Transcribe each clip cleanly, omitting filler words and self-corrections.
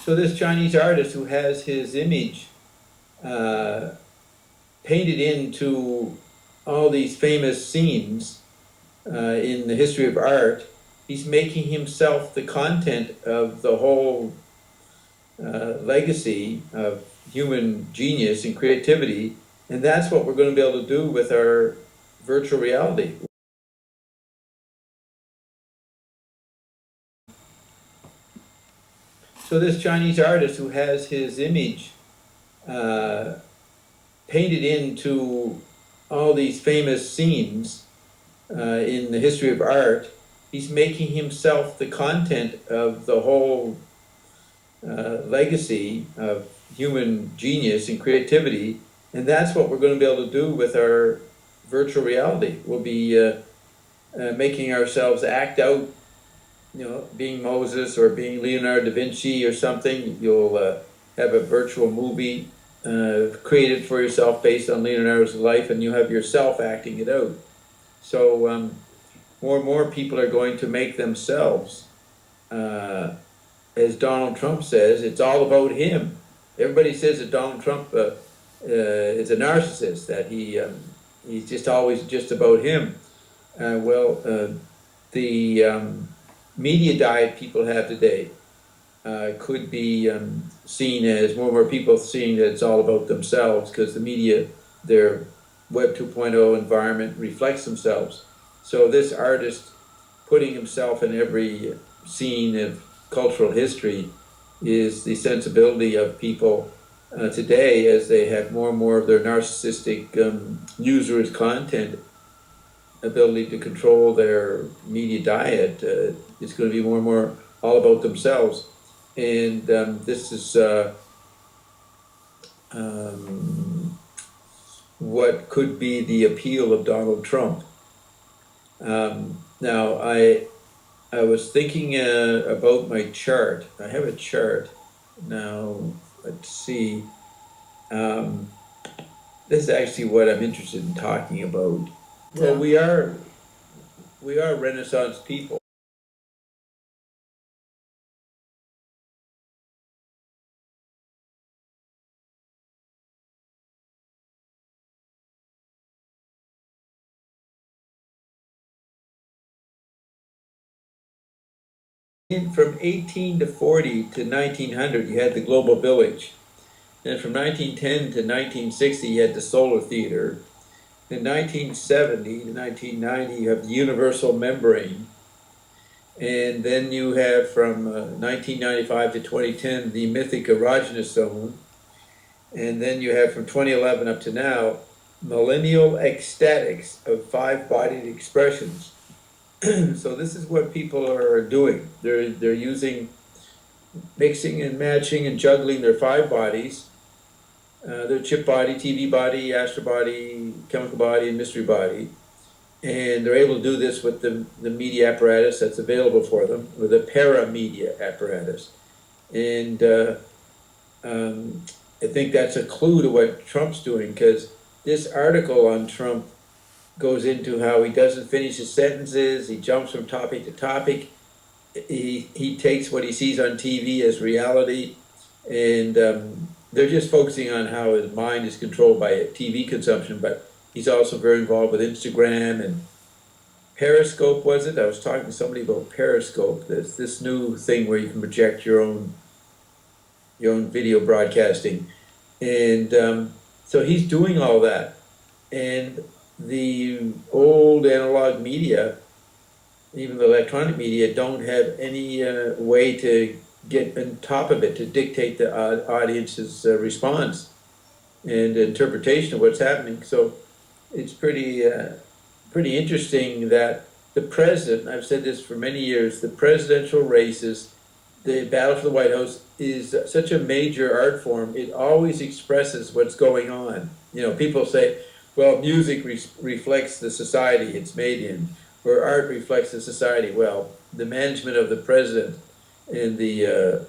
So this Chinese artist who has his image uh, painted into all these famous scenes in the history of art, he's making himself the content of the whole legacy of human genius and creativity, and that's what we're going to be able to do with our virtual reality. So this Chinese artist who has his image uh, painted into all these famous scenes in the history of art, he's making himself the content of the whole legacy of human genius and creativity, and that's what we're going to be able to do with our virtual reality. We'll be making ourselves act out, being Moses or being Leonardo da Vinci or something. You'll have a virtual movie created for yourself based on Leonardo's life, and you have yourself acting it out. So more and more people are going to make themselves, as Donald Trump says, it's all about him. Everybody says that Donald Trump is a narcissist, that he's just always just about him. The media diet people have today could be seen as more and more people seeing that it's all about themselves, because the media, their Web 2.0 environment reflects themselves. So this artist putting himself in every scene of cultural history is the sensibility of people today, as they have more and more of their narcissistic users' content ability to control their media diet. It's going to be more and more all about themselves. And this is what could be the appeal of Donald Trump. Now, I was thinking about my chart. I have a chart. Now, let's see. This is actually what I'm interested in talking about. Well, we are Renaissance people. From 18 to 40 to 1900, you had the Global Village. Then from 1910 to 1960, you had the Solar Theater. In 1970 to 1990, you have the Universal Membrane. And then you have from 1995 to 2010, the Mythic Erogenous Zone. And then you have from 2011 up to now, Millennial Ecstatics of Five-Bodied Expressions. So this is what people are doing. They're using, mixing and matching and juggling their five bodies, their chip body, TV body, astral body, chemical body, and mystery body. And they're able to do this with the media apparatus that's available for them, with a paramedia apparatus. And I think that's a clue to what Trump's doing, because this article on Trump goes into how he doesn't finish his sentences, he jumps from topic to topic, he takes what he sees on TV as reality, and they're just focusing on how his mind is controlled by TV consumption, but he's also very involved with Instagram and Periscope, was it? I was talking to somebody about Periscope. There's this new thing where you can project your own video broadcasting. And so he's doing all that. And the old analog media, even the electronic media, don't have any way to get on top of it, to dictate the audience's response and interpretation of what's happening. So it's pretty interesting that the president, I've said this for many years, the presidential races, the battle for the White House is such a major art form. It always expresses what's going on. People say, well, music reflects the society it's made in, or art reflects the society. Well, the management of the president and the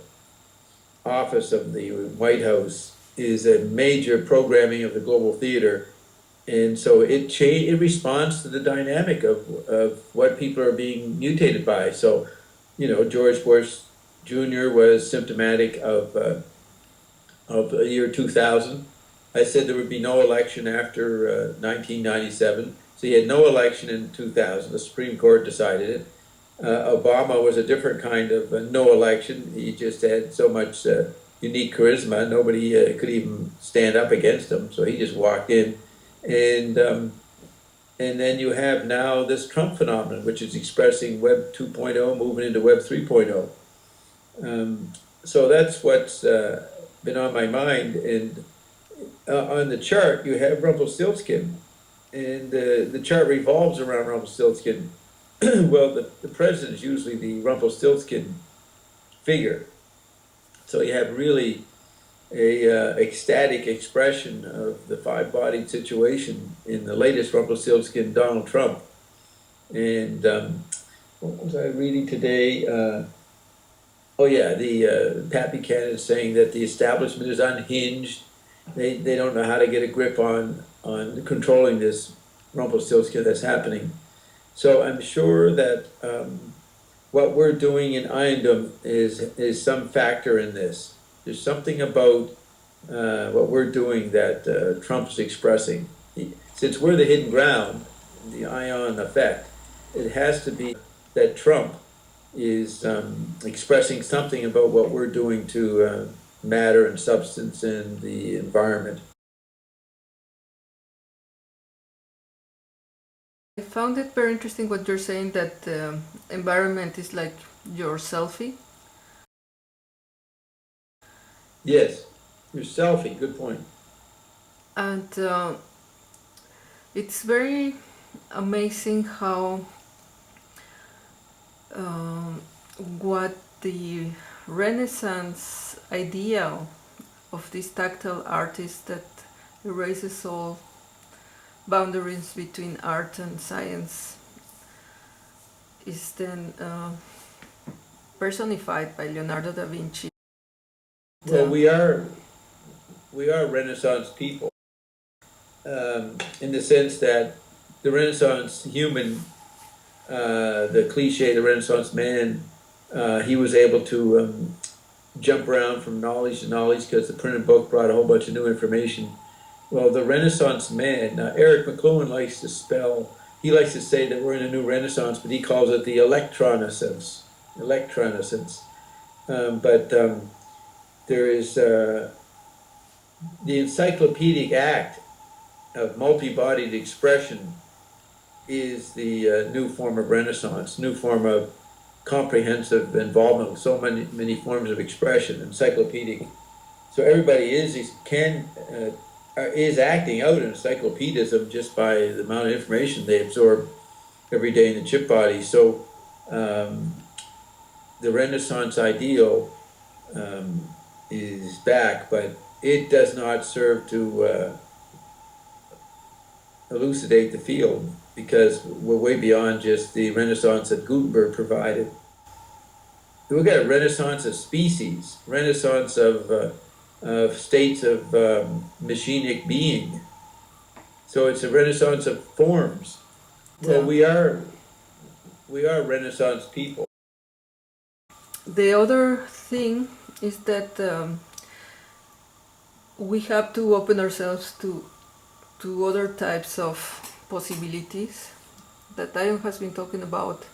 office of the White House is a major programming of the global theater. And so it responds to the dynamic of what people are being mutated by. So, George Bush Jr. was symptomatic of the year 2000. I said there would be no election after 1997. So he had no election in 2000. The Supreme Court decided it. Obama was a different kind of no election. He just had so much unique charisma. Nobody could even stand up against him. So he just walked in. And then you have now this Trump phenomenon, which is expressing Web 2.0, moving into Web 3.0. So that's what's been on my mind. And on the chart, you have Rumpelstiltskin, and the chart revolves around Rumpelstiltskin. Well, the president is usually the Rumpelstiltskin figure. So you have really a ecstatic expression of the five-bodied situation in the latest Rumpelstiltskin, Donald Trump. And what was I reading today? Oh yeah, the Pat Buchanan is saying that the establishment is unhinged. They don't know how to get a grip on controlling this Rumpelstiltskin that's happening. So I'm sure that what we're doing in Iondom is some factor in this. There's something about what we're doing that Trump's expressing. Since we're the hidden ground, the ion effect, it has to be that Trump is expressing something about what we're doing to matter and substance and the environment. I found it very interesting what you're saying, that the environment is like your selfie. Yes, your selfie, good point. And it's very amazing how what the Renaissance idea of this tactile artist that erases all boundaries between art and science is then personified by Leonardo da Vinci. Well, we are Renaissance people in the sense that the Renaissance human, the cliche, the Renaissance man, he was able to jump around from knowledge to knowledge because the printed book brought a whole bunch of new information. Well, the Renaissance man, Eric McLuhan likes to say that we're in a new Renaissance, but he calls it the electronescence. But there is the encyclopedic act of multi-bodied expression is the new form of Renaissance, new form of comprehensive involvement with so many forms of expression, encyclopedic. So everybody is acting out encyclopedism just by the amount of information they absorb every day in the chip body. So the Renaissance ideal is back, but it does not serve to elucidate the field, because we're way beyond just the Renaissance that Gutenberg provided. We've got a Renaissance of species, Renaissance of states of machinic being. So it's a Renaissance of forms. Well, we are Renaissance people. The other thing is that we have to open ourselves to other types of possibilities that Ion has been talking about,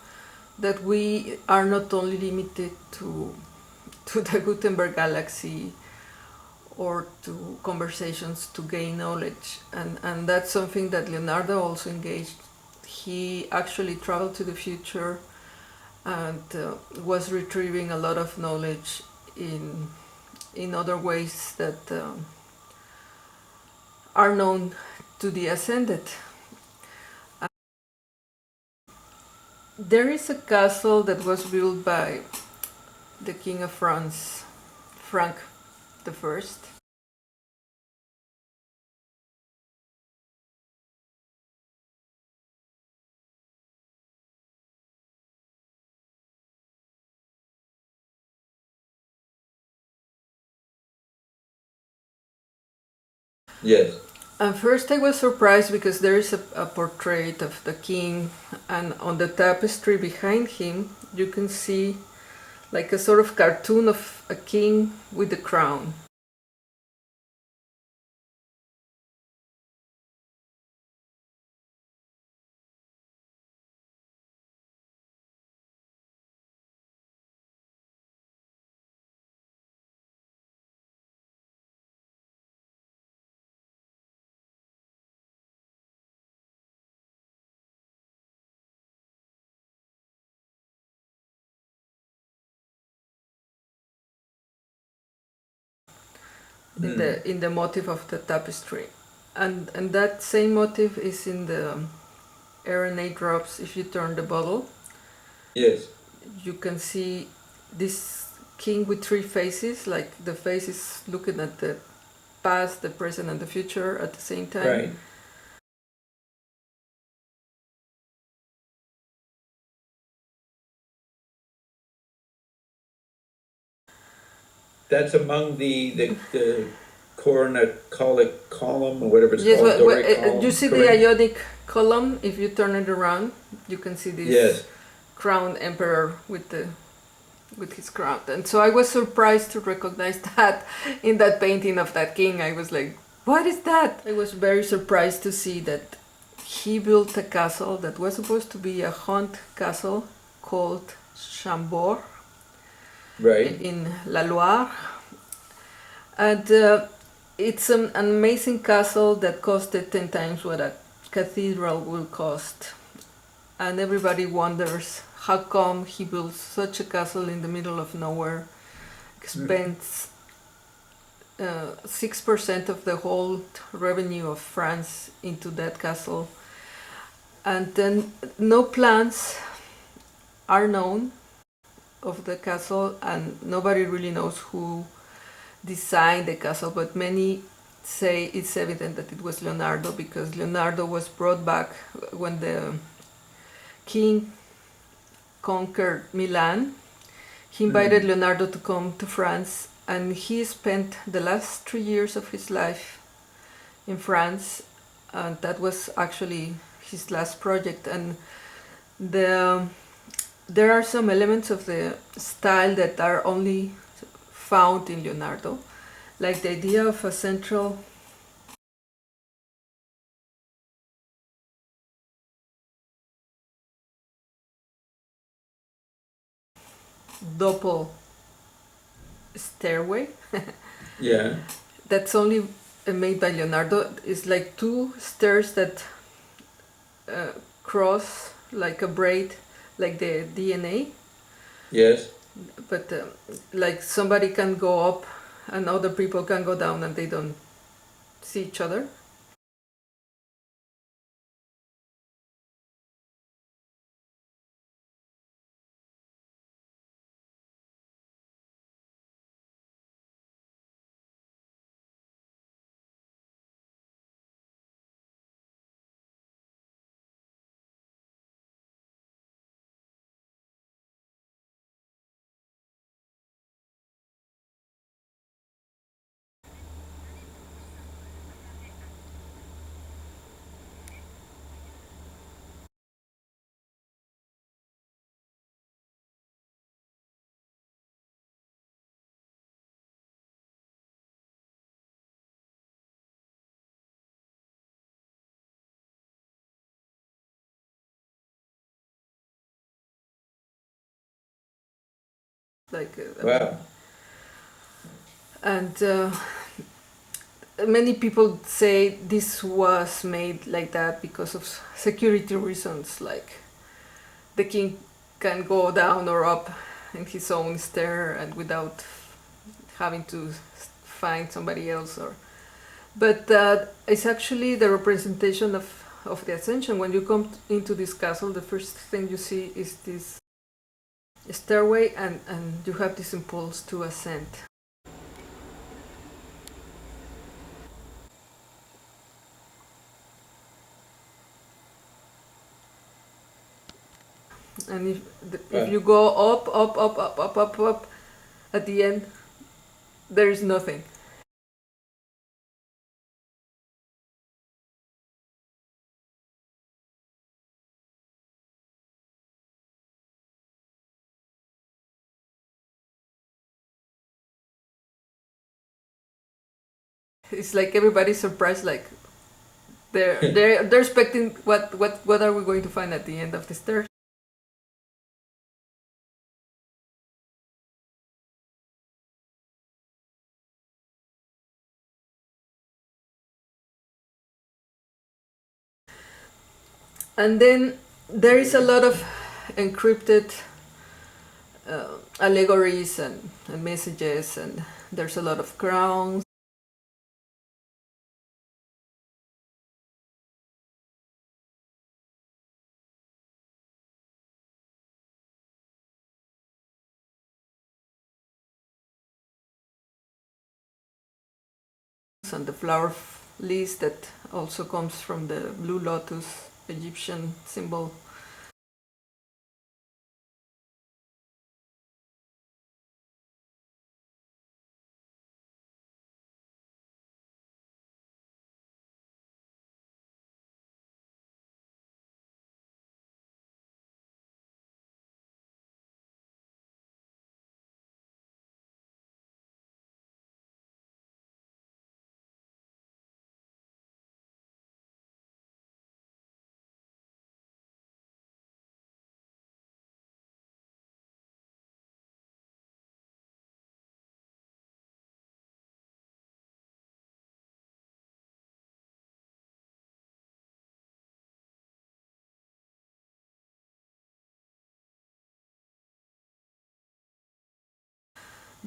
that we are not only limited to the Gutenberg galaxy or to conversations to gain knowledge, and that's something that Leonardo also engaged. He actually traveled to the future and was retrieving a lot of knowledge in other ways that are known to the ascended. There is a castle that was built by the King of France, Frank the First. Yes. At first I was surprised because there is a portrait of the king, and on the tapestry behind him you can see like a sort of cartoon of a king with a crown. In the motif of the tapestry, and that same motif is in the RNA drops. If you turn the bottle, Yes. you can see this king with three faces, like the face is looking at the past, the present, and the future at the same time. Right. That's among the coronacolic column or whatever it's Yes, called, Doric you column. see the correct? Ionic column. If you turn it around, you can see this Yes. crowned emperor with his crown. And so I was surprised to recognize that in that painting of that king. I was like, what is that? I was very surprised to see that he built a castle that was supposed to be a hunt castle called Chambord Right. in La Loire. And it's an amazing castle that costed 10 times what a cathedral will cost. And everybody wonders how come he built such a castle in the middle of nowhere, spends 6% of the whole revenue of France into that castle. And then no plans are known of the castle, and nobody really knows who designed the castle, but many say it's evident that it was Leonardo, because Leonardo was brought back when the king conquered Milan. He invited Leonardo to come to France, and he spent the last 3 years of his life in France, and that was actually his last project. And there are some elements of the style that are only found in Leonardo, like the idea of a central doppel stairway. Yeah. That's only made by Leonardo. It's like two stairs that uh, cross like a braid, like the DNA, Yes. but like somebody can go up and other people can go down and they don't see each other. Like, Wow. and many people say this was made like that because of security reasons, like the king can go down or up in his own stair and without having to find somebody else. Or but it's actually the representation of the ascension. When you come into this castle, the first thing you see is this stairway, and you have this impulse to ascend. And if Wow. you go up, at the end, there is nothing. It's like everybody's surprised, like they're expecting what are we going to find at the end of the stairs. And then there is a lot of encrypted allegories and messages, and there's a lot of crowns and the flower list that also comes from the blue lotus Egyptian symbol.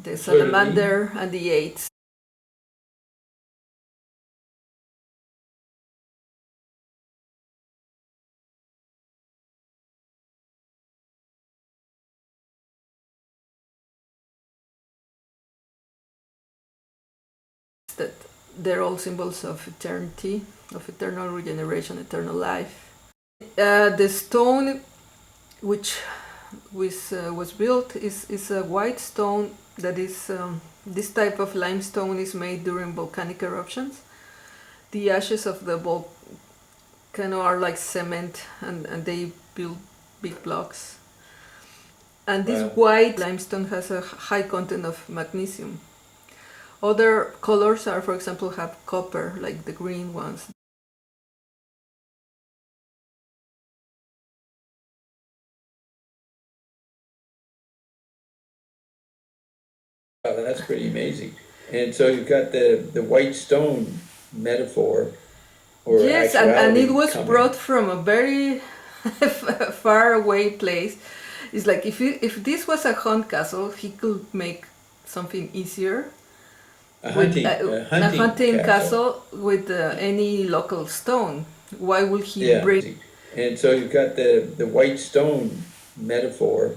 The salamander and the eights. That they're all symbols of eternity, of eternal regeneration, eternal life. The stone which was built is a white stone that is this type of limestone is made during volcanic eruptions. The ashes of the volcano are like cement, and they build big blocks. And this white limestone has a high content of magnesium. Other colors are, for example, have copper, like the green ones. Wow, that's pretty amazing. And so you've got the white stone metaphor, or Yes, and it was coming. brought from a very far away place. It's like if this was a hunt castle, he could make something easier. A With hunting castle with any local stone. Why would he bring? And so you've got the white stone metaphor,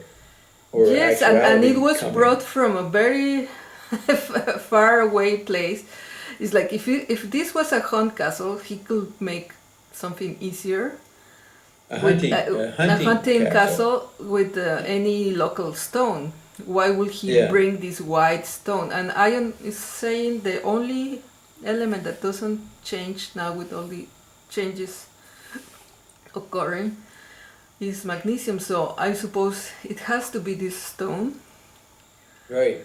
or Yes, and it was coming. brought from a very far away place. It's like if this was a hunt castle, he could make something easier. A hunting castle with any local stone. Why would he bring this white stone? And Ion is saying the only element that doesn't change now with all the changes occurring is magnesium. So I suppose it has to be this stone. Right.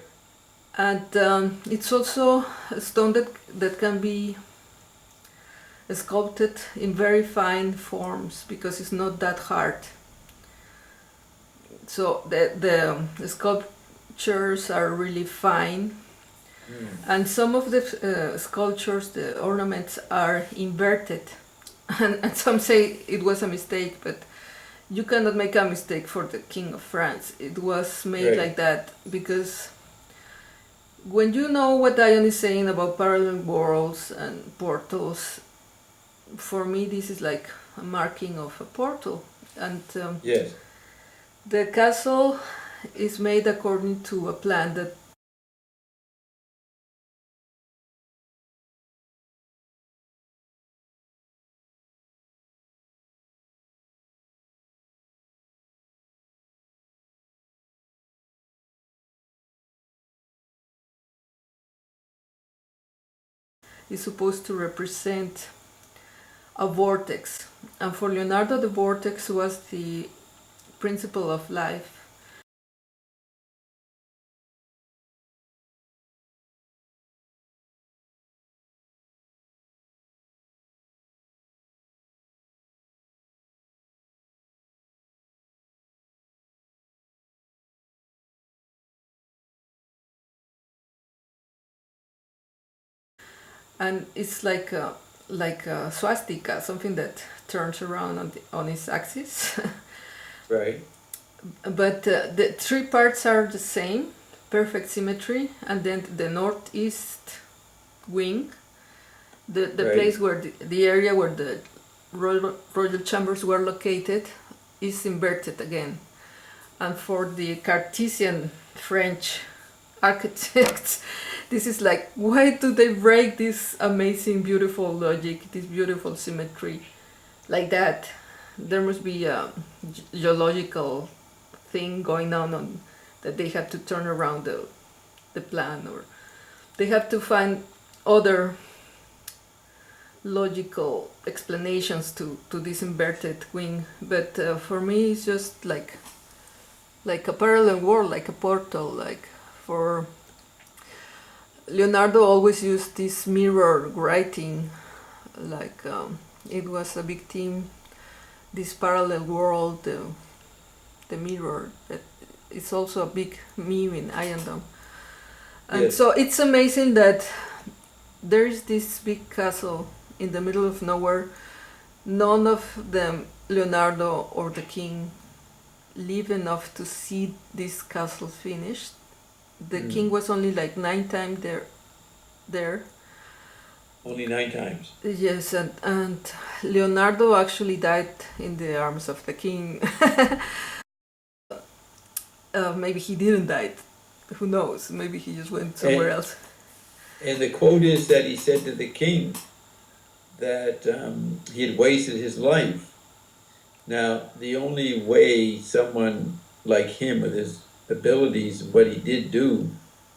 And it's also a stone that can be sculpted in very fine forms because it's not that hard. So the sculptures are really fine. And some of the sculptures, the ornaments are inverted. And some say it was a mistake, but you cannot make a mistake for the King of France. It was made like that because when you know what Dion is saying about parallel worlds and portals, for me this is like a marking of a portal. And yes, the castle is made according to a plan that is supposed to represent a vortex. And for Leonardo, the vortex was the principle of life. and it's like a swastika, something that turns around on its axis. Right. But the three parts are the same, perfect symmetry, and then the northeast wing, the Right. place where the area where the royal chambers were located, is inverted again. And for the Cartesian French architects, this is like, why do they break this amazing, beautiful logic, this beautiful symmetry like that? There must be a geological thing going on that they have to turn around the plan, or they have to find other logical explanations to this inverted wing. But for me, it's just like a parallel world, like a portal. Like for Leonardo, always used this mirror writing, like it was a big theme. This parallel world, the mirror, that is also a big meme in Ayandom. And Yes. so it's amazing that there is this big castle in the middle of nowhere. None of them, Leonardo or the king, live enough to see this castle finished. The king was only like 9 times there. Only 9 times. Yes, and Leonardo actually died in the arms of the king. Maybe he didn't die. Who knows? Maybe he just went somewhere else. And the quote is that he said to the king that he had wasted his life. Now, the only way someone like him, with his abilities and what he did do,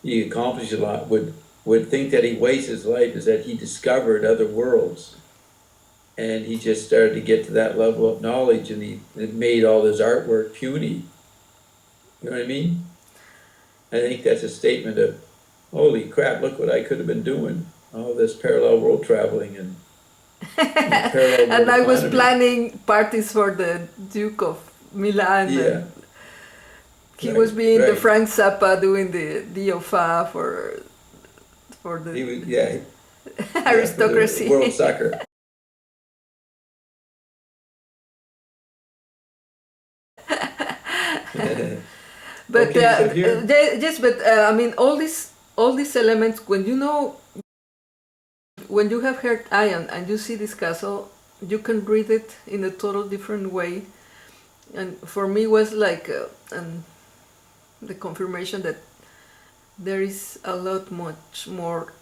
he accomplished a lot, would think that he wasted his life, is that he discovered other worlds. And he just started to get to that level of knowledge, and it made all his artwork puny. You know what I mean? I think that's a statement of, holy crap, look what I could have been doing. All this parallel world traveling and parallel world And I was economy. planning parties for the Duke of Milan. Yeah. And he Right, was being the right. Frank Zappa doing the DOFA for the He was, yeah, aristocracy. for the world soccer. But Okay, so here- yes, but I mean, all these elements, when you have heard Ion and you see this castle, you can read it in a total different way. And for me, was like the confirmation that there is a lot much more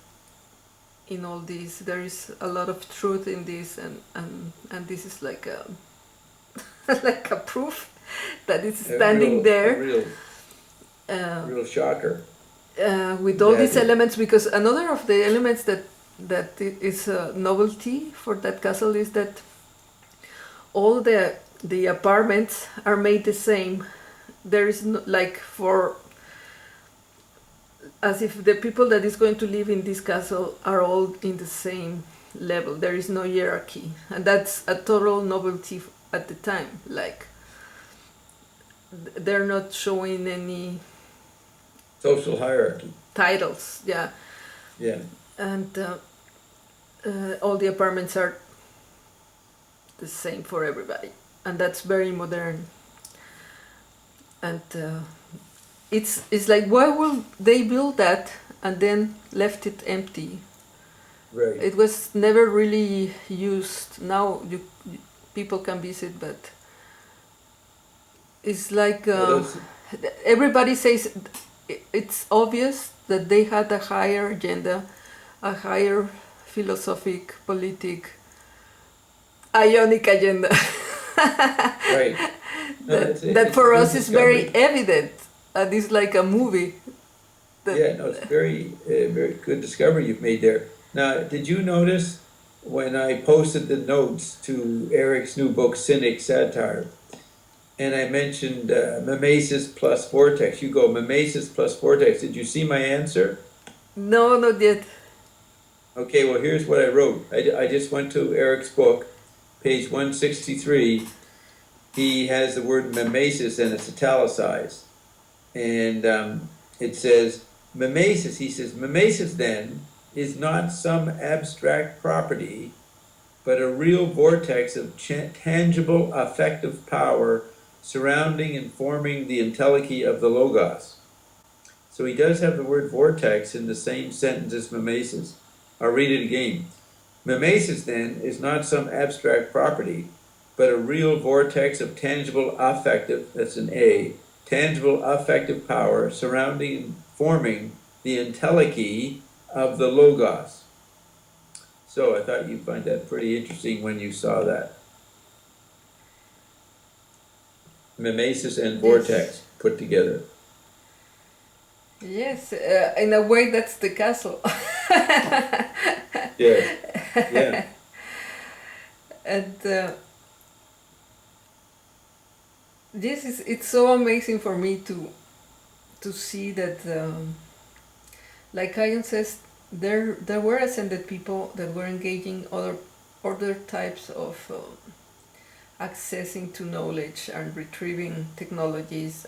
in all this. There is a lot of truth in this, and this is like a like a proof that it's standing there. A real shocker. With all these Yeah. elements, because another of the elements that is a novelty for that castle is that all the apartments are made the same. There is no, like, for as if the people that is going to live in this castle are all in the same level. There is no hierarchy, and that's a total novelty at the time. Like, they're not showing any Social hierarchy. titles, yeah, Yeah. and all the apartments are the same for everybody, and that's very modern. And it's like, why will they build that and then left it empty? Right. It was never really used. Now people can visit, but it's like everybody says it's obvious that they had a higher agenda, a higher philosophic, politic, ionic agenda. Right. No, that for it's a us good is very discovery. evident, and it's like a movie. Yeah, no, it's very good discovery you've made there. Now, did you notice when I posted the notes to Eric's new book, Cynic Satire, and I mentioned mimesis plus vortex? You go, mimesis plus vortex. Did you see my answer? No, not yet. Okay, well, here's what I wrote. I just went to Eric's book, page 163. He has the word mimesis and it's italicized. And it says, mimesis, he says, mimesis then is not some abstract property, but a real vortex of tangible affective power surrounding and forming the entelechy of the logos. So he does have the word vortex in the same sentence as mimesis. I'll read it again. Mimesis, then, is not some abstract property, but a real vortex of tangible affective, that's an A, tangible affective power surrounding and forming the entelechy of the logos. So I thought you'd find that pretty interesting when you saw that. Mimesis and vortex put together. Yes, in a way that's the castle. Yes, yeah. And this is, it's so amazing for me to see that, like Ion says, there were ascended people that were engaging other types of accessing to knowledge and retrieving technologies,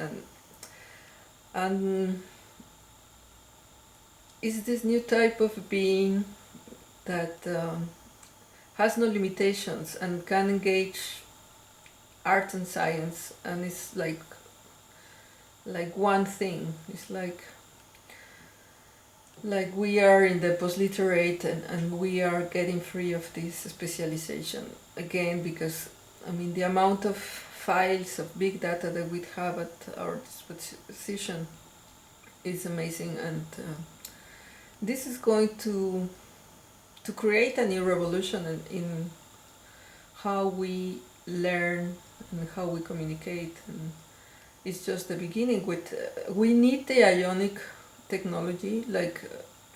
and is this new type of being that has no limitations and can engage art and science, and it's like one thing. It's like we are in the post-literate, and we are getting free of this specialization again, because I mean the amount of files of big data that we have at our disposition is amazing, and this is going to create a new revolution in how we learn and how we communicate, and it's just the beginning. With we need the ionic technology, like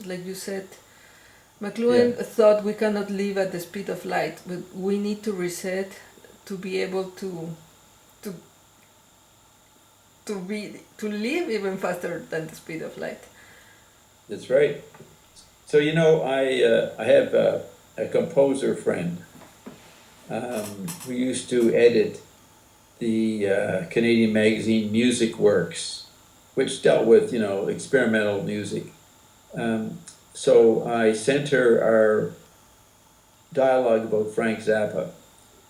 you said. McLuhan thought we cannot live at the speed of light, but we need to reset to be able to live even faster than the speed of light. That's right. So I have a composer friend who used to edit the Canadian magazine Music Works, which dealt with experimental music. So I sent her our dialogue about Frank Zappa.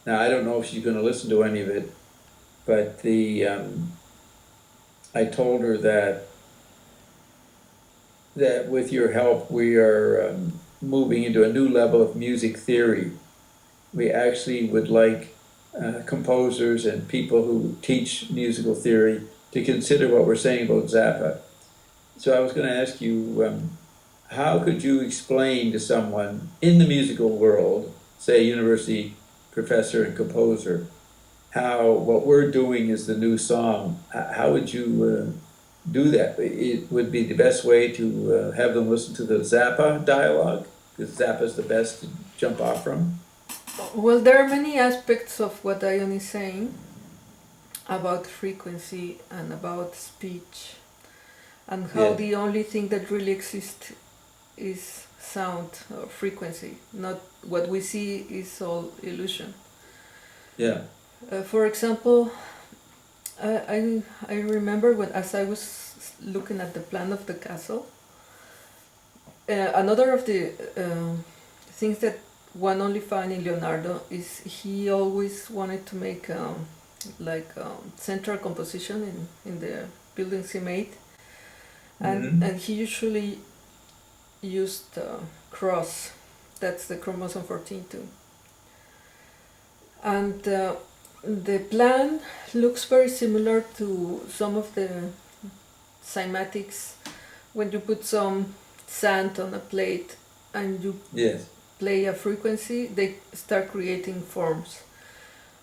Now I don't know if she's going to listen to any of it, but I told her that with your help we are moving into a new level of music theory. We actually would like composers and people who teach musical theory to consider what we're saying about Zappa. So I was going to ask you, how could you explain to someone in the musical world, say a university professor and composer, how what we're doing is the new song? How would you do that? It would be the best way to have them listen to the Zappa dialogue, because Zappa's the best to jump off from. Well, there are many aspects of what Ion is saying about frequency and about speech, and how the only thing that really exists is sound or frequency. Not what we see is all illusion. Yeah. For example, I remember as I was looking at the plan of the castle, another of the things that one only found in Leonardo is he always wanted to make central composition in the buildings he made, and he usually used cross. That's the chromosome 14 too. And the plan looks very similar to some of the cymatics when you put some sand on a plate and you play a frequency, they start creating forms.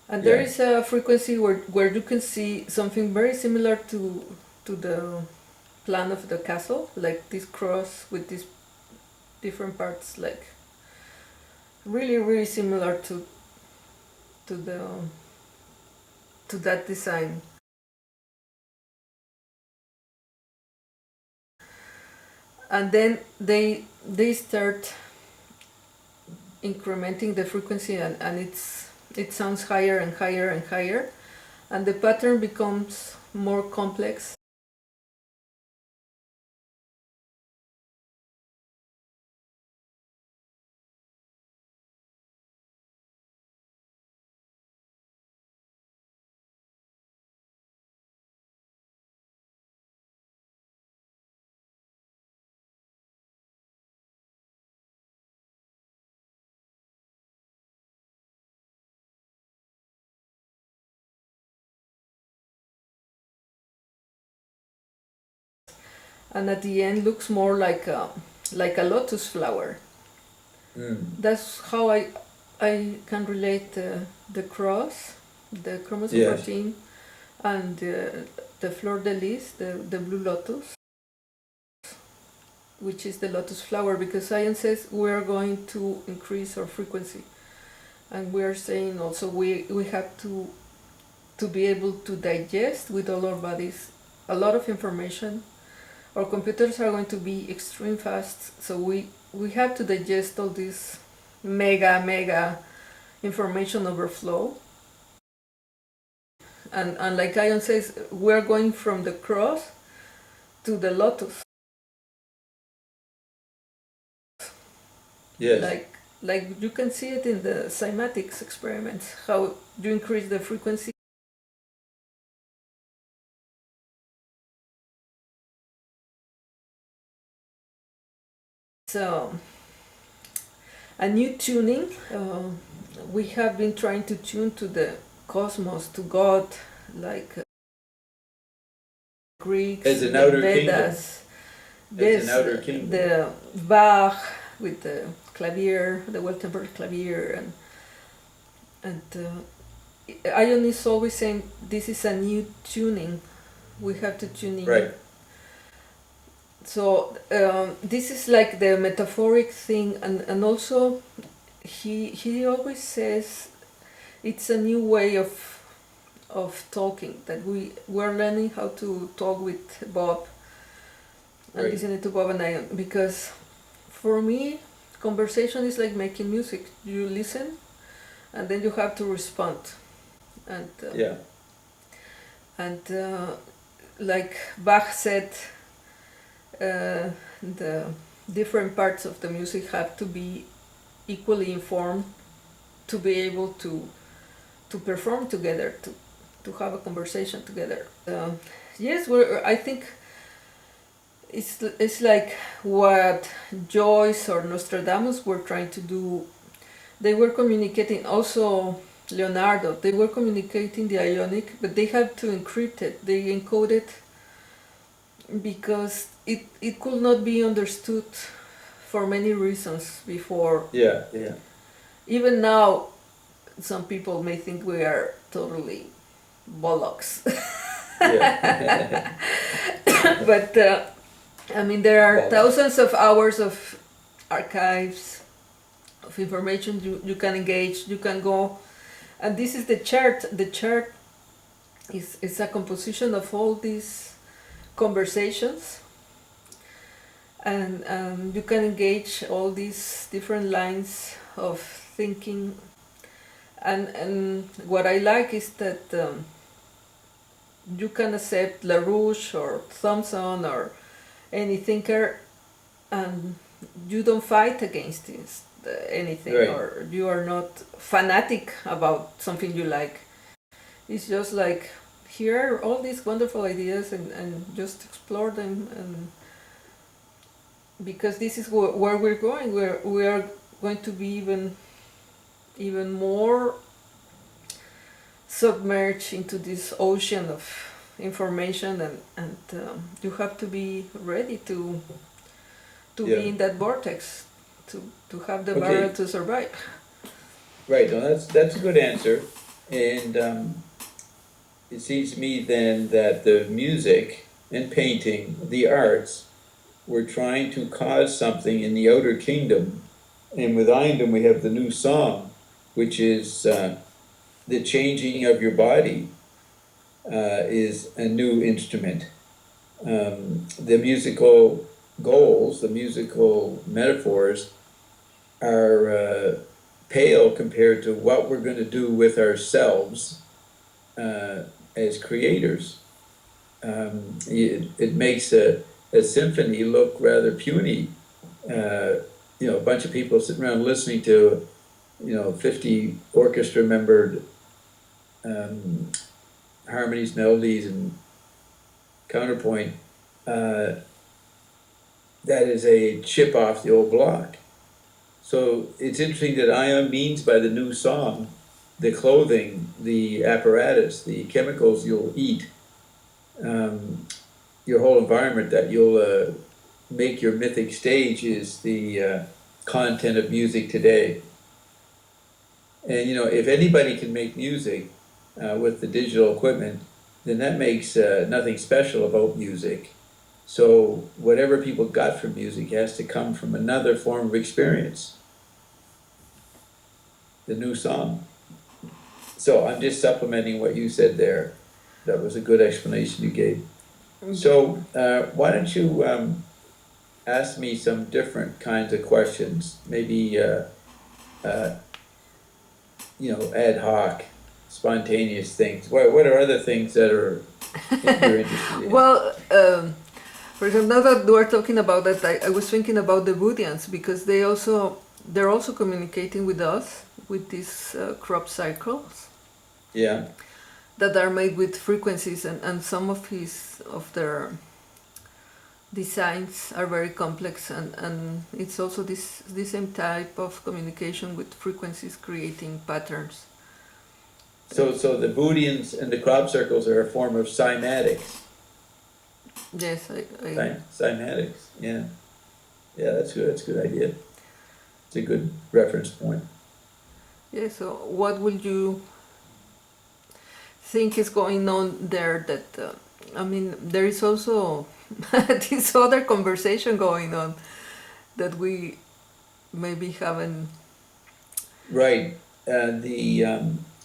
And there is a frequency where you can see something very similar to the plan of the castle, like this cross with these different parts, like really, really similar to that design. And then they start incrementing the frequency, and it sounds higher and higher and higher, and the pattern becomes more complex. and at the end looks more like a lotus flower. That's how I can relate the cross, the chromosome Yes. 14, and the fleur de lis, the blue lotus, which is the lotus flower, because science says we are going to increase our frequency, and we are saying also we have to be able to digest with all our bodies a lot of information. Our computers are going to be extreme fast, so we have to digest all this mega information overflow. And like Ion says, we're going from the cross to the lotus. Yes. Like you can see it in the cymatics experiments, how you increase the frequency. So a new tuning. We have been trying to tune to the cosmos, to God, like Greeks, As an the outer kingdom. Vedas. As an outer kingdom. The Bach with the clavier, the well-tempered clavier, and Ion is always saying this is a new tuning. We have to tune in. Right. So this is like the metaphoric thing, and also he always says it's a new way of talking, that we're learning how to talk with Bob and Right. listening to Bob and Ion, because for me conversation is like making music. You listen and then you have to respond, and Yeah. and like Bach said, the different parts of the music have to be equally informed to be able to perform together, to have a conversation together. Yes, I think it's like what Joyce or Nostradamus were trying to do. They were communicating, also Leonardo, they were communicating the ionic, but they had to encrypt it. They encode it because it could not be understood for many reasons before. Yeah. Yeah. Even now, some people may think we are totally bollocks. Yeah. But I mean, there are thousands of hours of archives of information you can engage, you can go, and this is the chart. The chart is a composition of all these conversations, and you can engage all these different lines of thinking. And what I like is that you can accept LaRouche or Thompson or any thinker, and you don't fight against this, anything, Right. or you are not fanatic about something you like. It's just like, here are all these wonderful ideas, and just explore them, and because this is where we're going. We are going to be even more submerged into this ocean of information, and you have to be ready to Yeah. be in that vortex, to have the Okay. barrel to survive. Right. No, that's a good answer, and it seems to me then that the music and painting, the arts, we're trying to cause something in the outer kingdom, and with Eindom we have the new song, which is the changing of your body is a new instrument. The musical goals, the musical metaphors are pale compared to what we're going to do with ourselves as creators. It makes a symphony look rather puny. A bunch of people sitting around listening to, 50 orchestra membered harmonies, melodies, and counterpoint. That is a chip off the old block. So it's interesting that Ion means by the new song the clothing, the apparatus, the chemicals you'll eat. your whole environment that you'll make your mythic stage is the content of music today. And if anybody can make music with the digital equipment, then that makes nothing special about music. So whatever people got from music has to come from another form of experience, the new song. So I'm just supplementing what you said there. That was a good explanation you gave. So why don't you ask me some different kinds of questions, maybe uh, ad hoc, spontaneous things. What are other things that you're interested in? Well, for example, now that we're talking about that, I was thinking about the Buddhians because they're also communicating with us with these crop cycles Yeah. that are made with frequencies, and some of their designs are very complex, and it's also this same type of communication with frequencies creating patterns. So the Booleans and the crop circles are a form of cymatics. Yes, Cymatics, yeah. Yeah, that's good. That's a good idea. It's a good reference point. yeah. So what would you think is going on there? That I mean, there is also this other conversation going on that we maybe haven't. Right.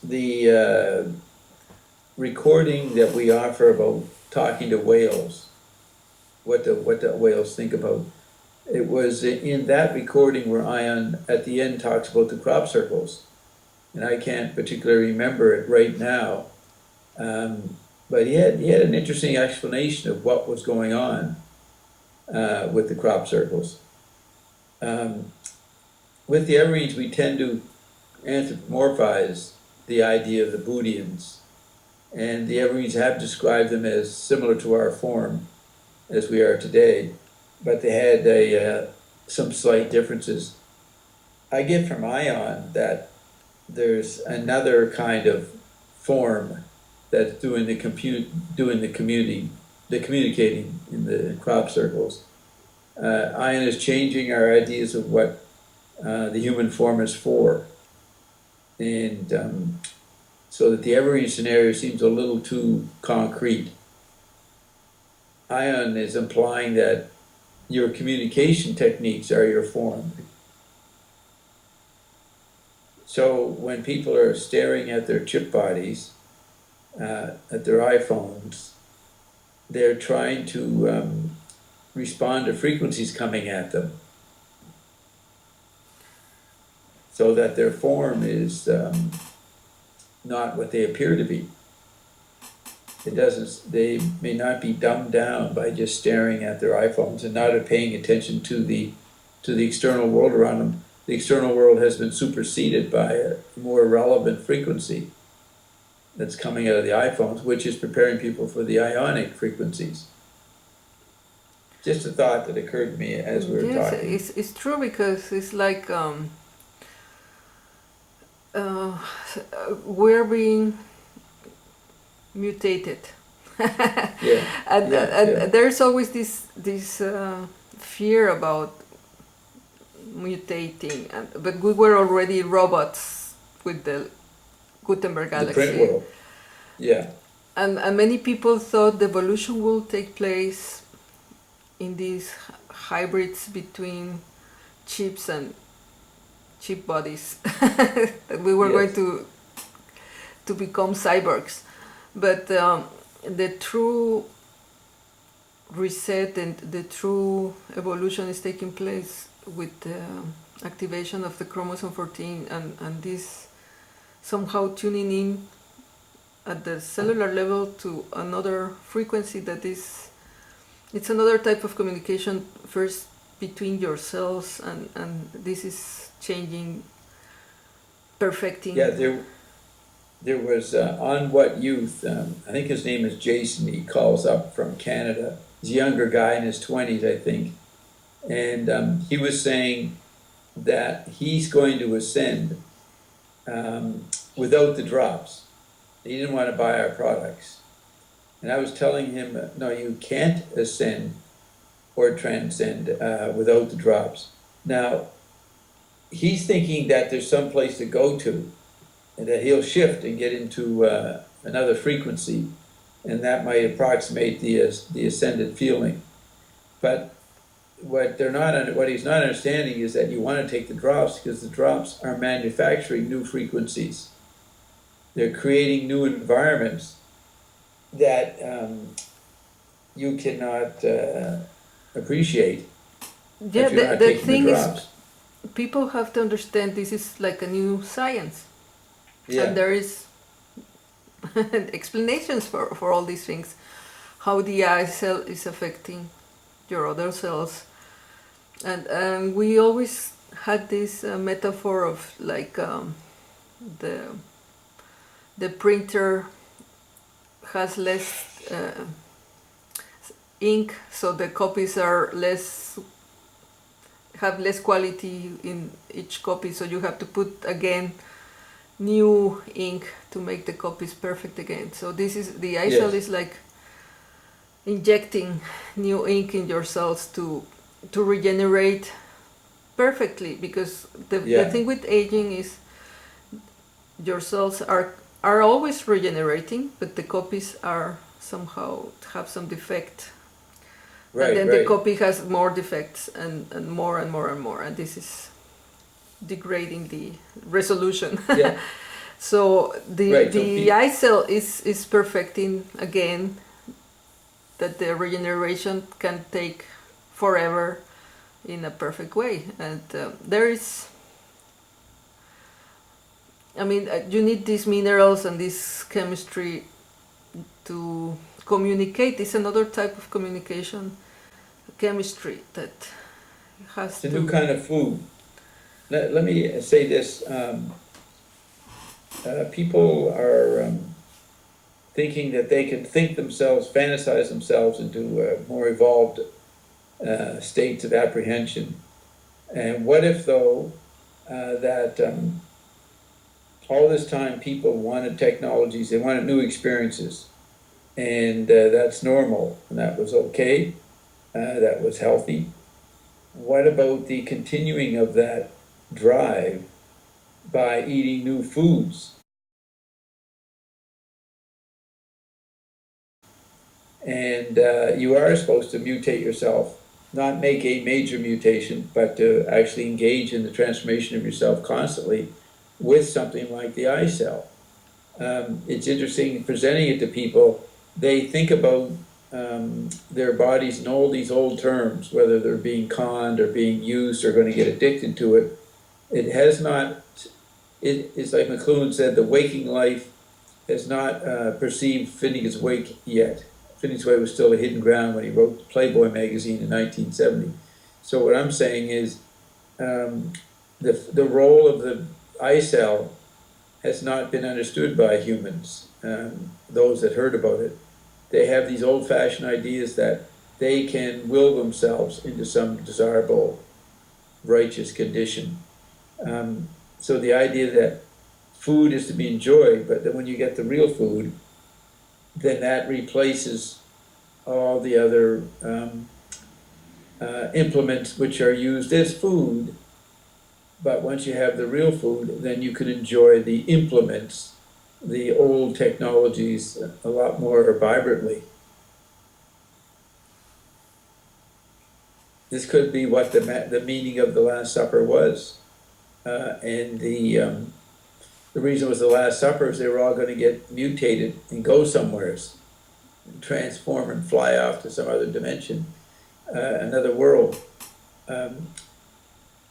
The recording that we offer about talking to whales, what the whales think about. It was in that recording where Ion at the end talks about the crop circles, and I can't particularly remember it right now. But he had an interesting explanation of what was going on with the crop circles. With the Evergreens, we tend to anthropomorphize the idea of the Booleans, and the Evergreens have described them as similar to our form as we are today, but they had some slight differences. I get from Ion that there's another kind of form that's doing the communicating in the crop circles. Ion is changing our ideas of what the human form is for, and so that the evergreen scenario seems a little too concrete. Ion is implying that your communication techniques are your form. So when people are staring at their chip bodies, at their iPhones, they're trying to respond to frequencies coming at them, so that their form is not what they appear to be. They may not be dumbed down by just staring at their iPhones and not paying attention to the external world around them. The external world has been superseded by a more relevant frequency that's coming out of the iPhones, which is preparing people for the ionic frequencies. Just a thought that occurred to me as we were talking. Yes, it's true, because it's like we're being mutated. Yeah. And there's always this fear about mutating, but we were already robots with the Gutenberg The Galaxy. print world. Yeah. And many people thought the evolution will take place in these hybrids between chips and chip bodies. That we were Yes. going to become cyborgs. But the true reset and the true evolution is taking place with the activation of the chromosome 14, and this somehow tuning in at the cellular level to another frequency that is, it's another type of communication first between your cells, and this is changing, perfecting. Yeah, there was On What Youth, I think his name is Jason, he calls up from Canada. He's a younger guy in his 20s, I think. And he was saying that he's going to ascend without the drops. He didn't want to buy our products. And I was telling him, no, you can't ascend or transcend without the drops. Now, he's thinking that there's some place to go to, and that he'll shift and get into another frequency, and that might approximate the ascended feeling. But what he's not understanding is that you want to take the drops because the drops are manufacturing new frequencies. They're creating new environments that you cannot appreciate Yeah, if you're not the taking the thing is, drops. people have to understand this is like a new science, Yeah, and there is explanations for all these things, how the eye cell is affecting your other cells, and we always had this metaphor of like the the printer has less ink, so the copies are less, have less quality in each copy, so you have to put again new ink to make the copies perfect again. So this is the cell yes, is like injecting new ink in your cells to regenerate perfectly, because the yeah, thing with aging is your cells are always regenerating, but the copies are somehow have some defect, and right, then the right, copy has more defects and more and more and more, and this is degrading the resolution. yeah, So right. So the eye cell is perfecting again, that the regeneration can take forever in a perfect way, and there is, I mean, you need these minerals and this chemistry to communicate. It's another type of communication, chemistry that has it's a new to. kind of food. Let me say this: people are thinking that they can think themselves, fantasize themselves into more evolved states of apprehension. And what if, though, that all this time people wanted technologies, they wanted new experiences, and that's normal, and that was okay, that was healthy. What about the continuing of that drive by eating new foods? And you are supposed to mutate yourself, not make a major mutation, but to actually engage in the transformation of yourself constantly with something like the eye cell. It's interesting presenting it to people. They think about their bodies in all these old terms, whether they're being conned or being used or going to get addicted to it. It has not, it's like McLuhan said, the waking life has not perceived Finnegan's Wake yet. Finnegan's Wake was still a hidden ground when he wrote Playboy magazine in 1970. So what I'm saying is the role of the eye cell has not been understood by humans, those that heard about it. They have these old-fashioned ideas that they can will themselves into some desirable, righteous condition. So the idea that food is to be enjoyed, but then when you get the real food, then that replaces all the other implements which are used as food. But once you have the real food, then you can enjoy the implements, the old technologies, a lot more vibrantly. This could be what the meaning of the Last Supper was. And the reason it was the Last Supper is they were all going to get mutated and go somewheres, and transform and fly off to some other dimension, another world. Um,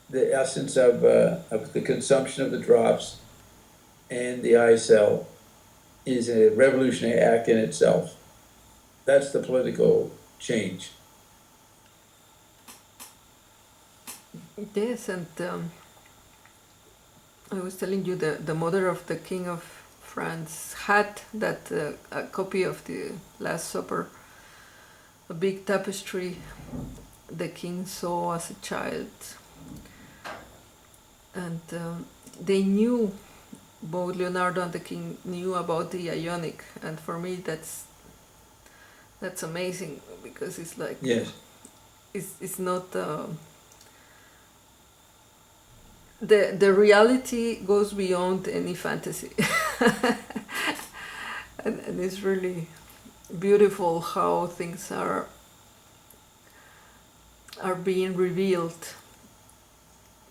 the essence of the consumption of the drops and the eye cell is a revolutionary act in itself. That's the political change. Yes, and I was telling you the mother of the King of France had that a copy of the Last Supper, a big tapestry the king saw as a child, and they knew, both Leonardo and the king knew about the Ionic, and for me that's That's amazing because it's like Yes. it's not the reality goes beyond any fantasy, and it's really beautiful how things are being revealed.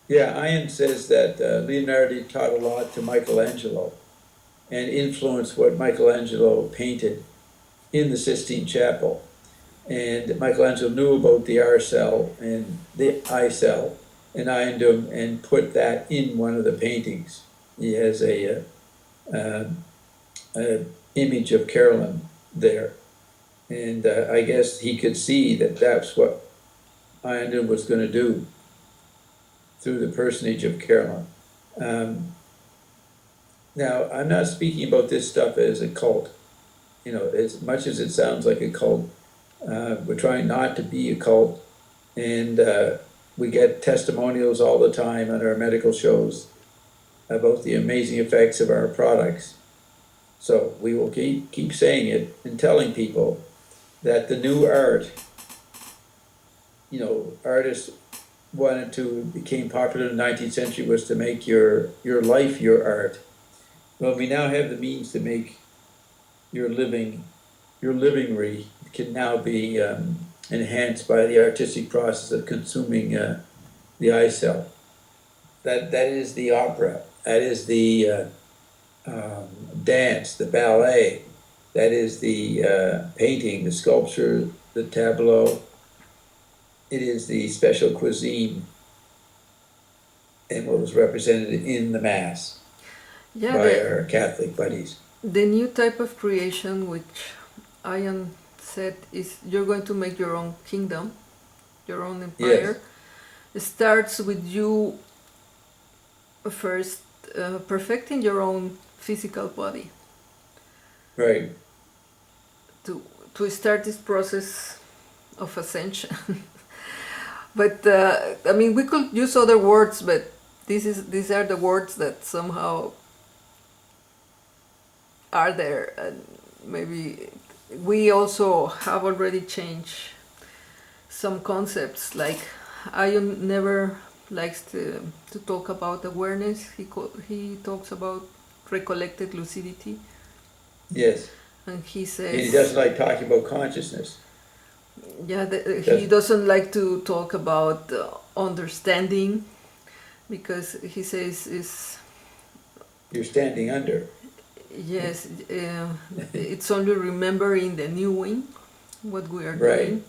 Yeah, Ian says that Leonardo taught a lot to Michelangelo and influenced what Michelangelo painted in the Sistine Chapel. And Michelangelo knew about the R cell and the I cell and iondom and put that in one of the paintings. He has a image of Carolyn there. And I guess he could see that that's what iondom was going to do through the personage of Carolyn. Now, I'm not speaking about this stuff as a cult. You know, as much as it sounds like a cult, we're trying not to be a cult. And we get testimonials all the time on our medical shows about the amazing effects of our products. So we will keep saying it and telling people that the new art, you know, artists became popular in the 19th century was to make your life your art. Well, we now have the means to make your livingry can now be enhanced by the artistic process of consuming the eye cell. That is the opera. That is the dance, the ballet. That is the painting, the sculpture, the tableau. It is the special cuisine and what was represented in the Mass Yeah, by our Catholic buddies. the new type of creation, which Ian said, is you're going to make your own kingdom, your own empire. Yes. It starts with you first perfecting your own physical body Right. to start this process of ascension. But I mean, we could use other words, but these are the words that somehow are there, and maybe we also have already changed some concepts. Like Ion never likes to talk about awareness. He talks about recollected lucidity, Yes. and he And says he doesn't like talking about consciousness. yeah, he doesn't like to talk about understanding, because he says is You're standing under. yes, it's only remembering the knowing what we are Right. doing.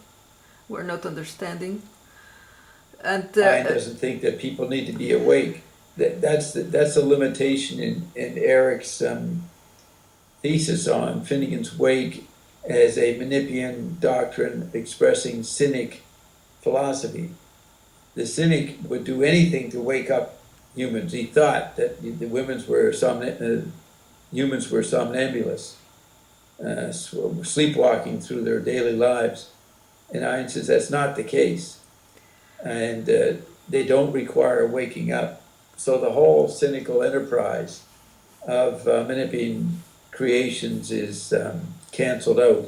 We're not understanding, and Ian doesn't think that people need to be awake. That's a limitation in Eric's thesis on Finnegan's Wake as a Menippean doctrine expressing cynic philosophy. The cynic would do anything to wake up humans. He thought that the humans were somnambulists, sleepwalking through their daily lives. And Ian says that's not the case. And they don't require waking up. So the whole cynical enterprise of Menippean creations is canceled out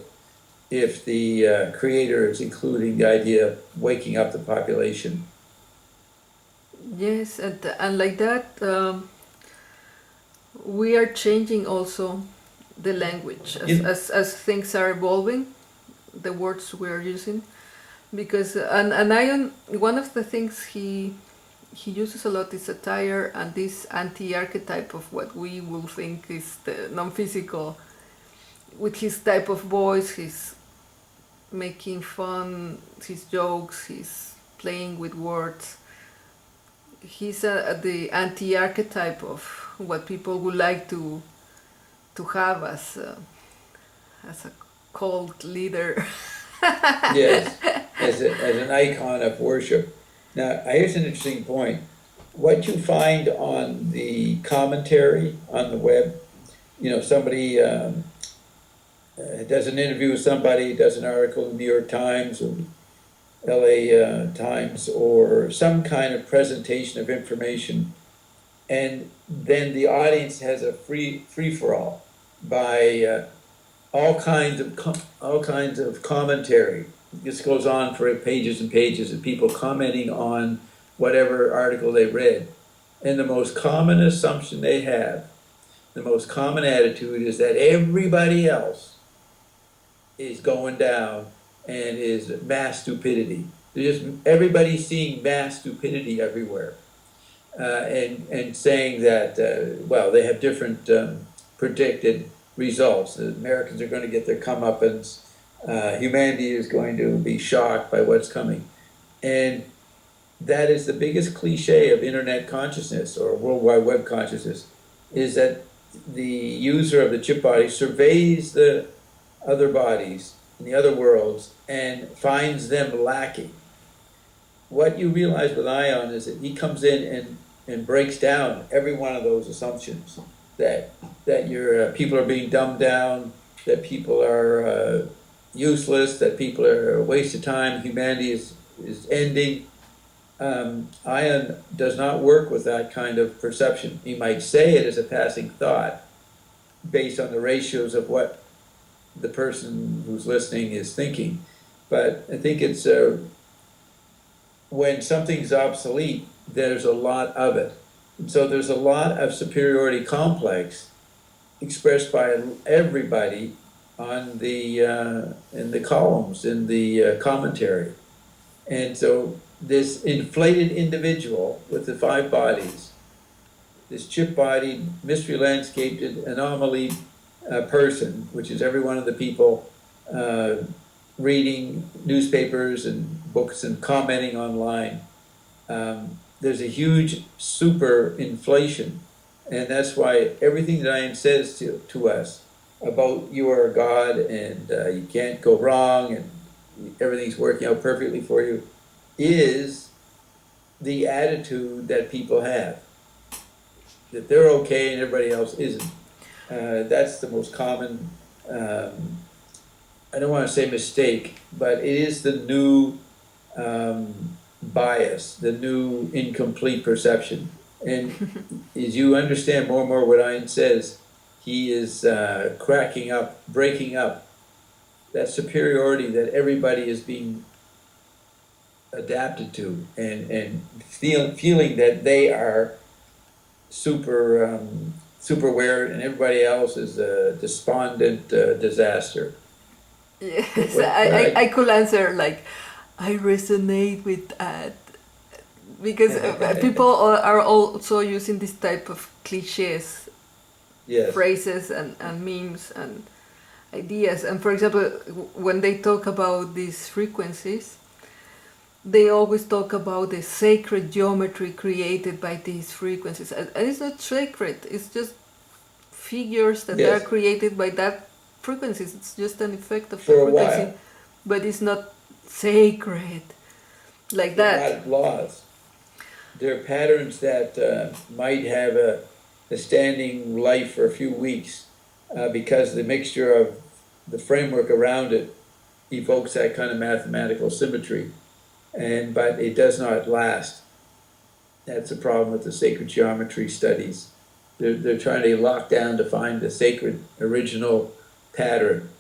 if the creator is including the idea of waking up the population. yes, and like that, we are changing also the language as things are evolving, the words we are using, because and Ion, one of the things he uses a lot is satire and this anti-archetype of what we will think is the non-physical, with his type of voice, his making fun, his jokes, his playing with words. He's the anti-archetype of what people would like to have as a cult leader. Yes, as an icon of worship. Now, here's an interesting point. What you find on the commentary on the web, you know, somebody does an interview with somebody, does an article in the New York Times or LA Times, or some kind of presentation of information, and then the audience has a free for all by all kinds of commentary. This goes on for pages and pages of people commenting on whatever article they read. And the most common assumption they have, the most common attitude is that everybody else is going down and is mass stupidity. There's just everybody's seeing mass stupidity everywhere, and saying that well, they have different predicted results. The Americans are going to get their comeuppance. Humanity is going to be shocked by what's coming, and that is the biggest cliche of internet consciousness or World Wide Web consciousness, is that the user of the chip body surveys the other bodies in the other worlds and finds them lacking. What you realize with Ion is that he comes in and breaks down every one of those assumptions, that your people are being dumbed down, that people are useless, that people are a waste of time, humanity is ending. Ion does not work with that kind of perception. He might say it as a passing thought based on the ratios of what the person who's listening is thinking. But I think it's when something's obsolete, there's a lot of it. And so there's a lot of superiority complex expressed by everybody on the in the columns, in the commentary. And so this inflated individual with the 5 bodies, this chip-bodied, mystery-landscaped anomaly person, which is every one of the people reading newspapers and books and commenting online, there's a huge super inflation. And that's why everything that Ian says to us about you are a God and you can't go wrong and everything's working out perfectly for you is the attitude that people have, that they're okay and everybody else isn't. That's the most common, I don't want to say mistake, but it is the new bias, the new incomplete perception. And as you understand more and more what Ian says, he is cracking up, breaking up that superiority that everybody is being adapted to, and feeling that they are super aware and everybody else is a despondent disaster. Yes, I could answer like, I resonate with that, because people are also using this type of cliches, Yes. phrases and memes and ideas. And for example, when they talk about these frequencies, they always talk about the sacred geometry created by these frequencies. And it's not sacred, it's just figures that Yes. are created by that frequencies. It's just an effect of For the a frequency. while. But it's not sacred like They're that. not laws. They're patterns that might have a standing life for a few weeks because the mixture of the framework around it evokes that kind of mathematical symmetry, but it does not last. That's the problem with the sacred geometry studies. They're trying to lock down to find the sacred original pattern,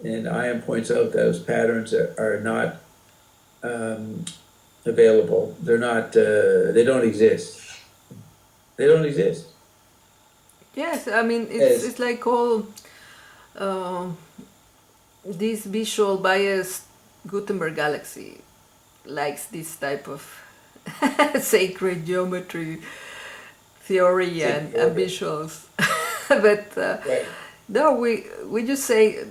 and Ian points out those patterns are not available. They're not. They don't exist. They don't exist. Yes, I mean it's like all this visual bias. Gutenberg galaxy likes this type of sacred geometry theory and visuals, but Right. no, we just say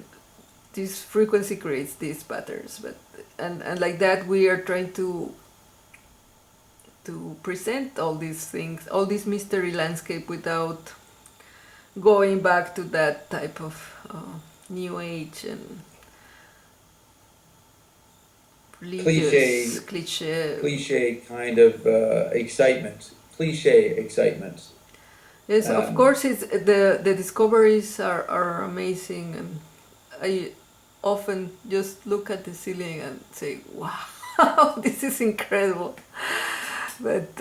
this frequency creates these patterns, but and like that we are trying to present all these things, all this mystery landscape, without going back to that type of new age and religious cliche kind of excitement. Cliche excitement. Yes, of course, it's the discoveries are amazing, and I often just look at the ceiling and say, "Wow, this is incredible." But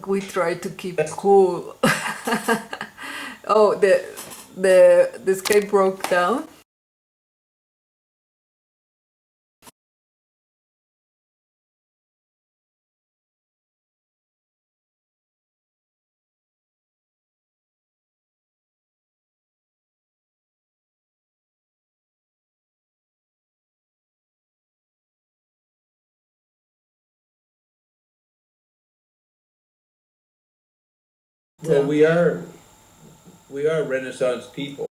we try to keep cool. Oh, the escape broke down. Well, we are Renaissance people.